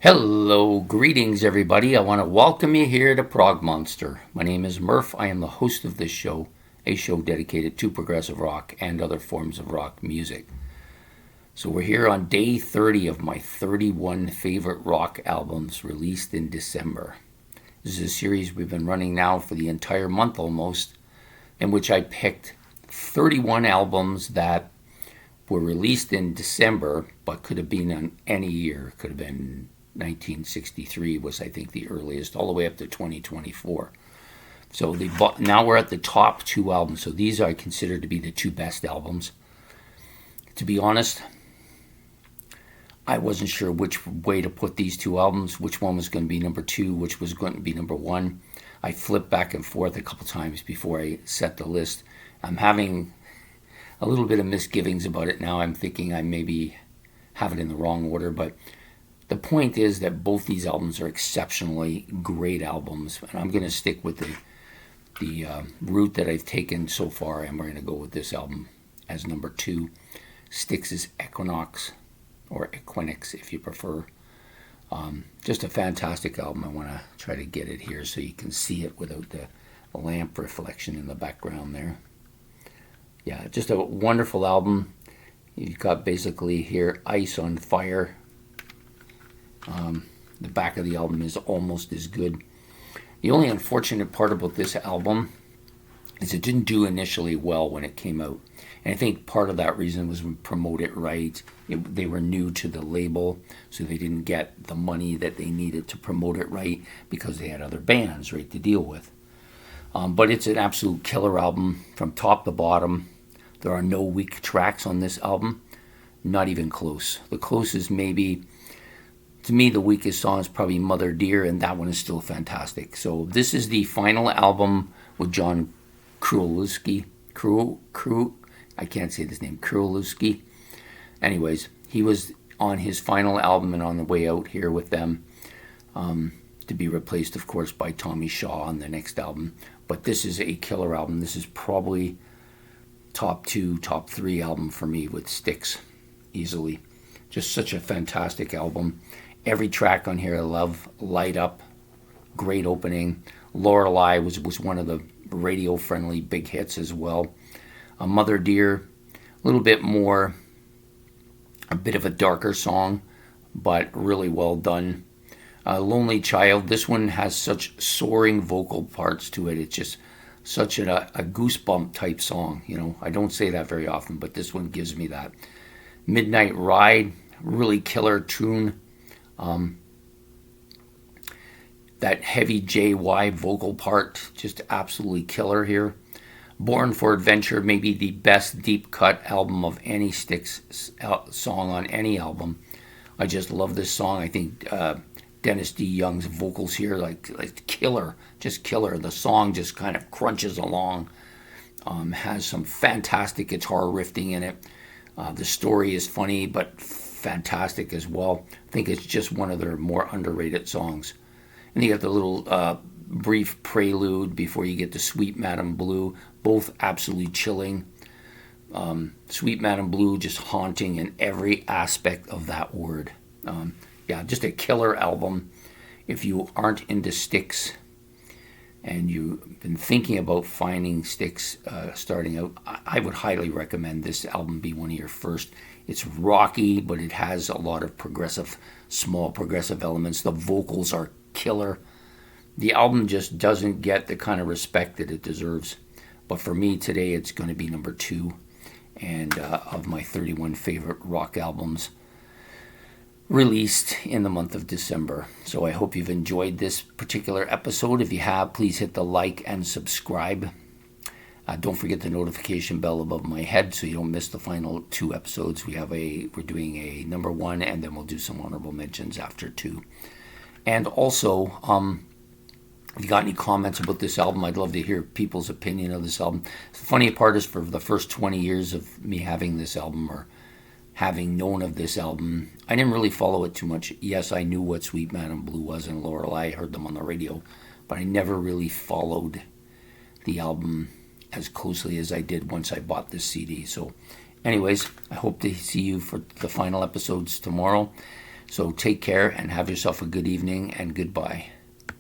Hello, greetings everybody. I want to welcome you here to Prog Monster. My name is Murph. I am the host of this show, a show dedicated to progressive rock and other forms of rock music. So we're here on day 30 of my 31 favorite rock albums released in December. This is a series we've been running now for the entire month almost, in which I picked 31 albums that were released in December, but could have been on any year. Could have been 1963 was, I think, the earliest, all the way up to 2024. So now we're at the top two albums. So these I consider to be the two best albums. To be honest, I wasn't sure which way to put these two albums, which one was going to be number two, which was going to be number one. I flipped back and forth a couple times before I set the list. I'm having a little bit of misgivings about it now. I'm thinking I maybe have it in the wrong order, but the point is that both these albums are exceptionally great albums, and I'm going to stick with the route that I've taken so far, and we're going to go with this album as number two, Styx's Equinox, or Equinix if you prefer. Just a fantastic album. I want to try to get it here so you can see it without the lamp reflection in the background there. Yeah, just a wonderful album. You've got basically here Ice on Fire. The back of the album is almost as good. The only unfortunate part about this album is it didn't do initially well when it came out. And I think part of that reason was we promote it right. They were new to the label, so they didn't get the money that they needed to promote it right because they had other bands, right, to deal with. But it's an absolute killer album from top to bottom. There are no weak tracks on this album. Not even close. The closest maybe, to me, the weakest song is probably Mother Dear, and that one is still fantastic. So this is the final album with John Krulewski. I can't say this name, Krulewski. Anyways, he was on his final album and on the way out here with them, to be replaced, of course, by Tommy Shaw on the next album. But this is a killer album. This is probably top two, top three album for me with Styx, easily. Just such a fantastic album. Every track on here I love. Light Up, great opening. Lorelei was one of the radio-friendly big hits as well. Mother Dear, a little bit more, a bit of a darker song, but really well done. Lonely Child, this one has such soaring vocal parts to it. It's just such a goosebump type song. You know, I don't say that very often, but this one gives me that. Midnight Ride, really killer tune. That heavy JY vocal part, just absolutely killer here. Born for Adventure, maybe the best deep cut album of any Styx song on any album. I just love this song. I think Dennis D. Young's vocals here, like killer, just killer. The song just kind of crunches along. Has some fantastic guitar riffing in it. The story is funny, but fantastic as well. I think it's just one of their more underrated songs. And you got the little brief prelude before you get to Sweet Madam Blue, both absolutely chilling. Sweet Madam Blue just haunting in every aspect of that word. Yeah, just a killer album. If you aren't into Styx and you've been thinking about finding Styx starting out, I would highly recommend this album be one of your first. It's rocky, but it has a lot of small progressive elements. The vocals are killer. The album just doesn't get the kind of respect that it deserves. But for me today, it's going to be number two, and of my 31 favorite rock albums released in the month of December. So I hope you've enjoyed this particular episode. If you have, please hit the like and subscribe. Don't forget the notification bell above my head so you don't miss the final two episodes. We're doing a number one, and then we'll do some honorable mentions after two. And also, if you got any comments about this album, I'd love to hear people's opinion of this album. The funny part is, for the first 20 years of me having this album, or having known of this album, I didn't really follow it too much. Yes, I knew what Sweet Madam Blue was and Lorelei. I heard them on the radio, but I never really followed the album as closely as I did once I bought this CD. So anyways, I hope to see you for the final episodes tomorrow. So take care and have yourself a good evening, and goodbye.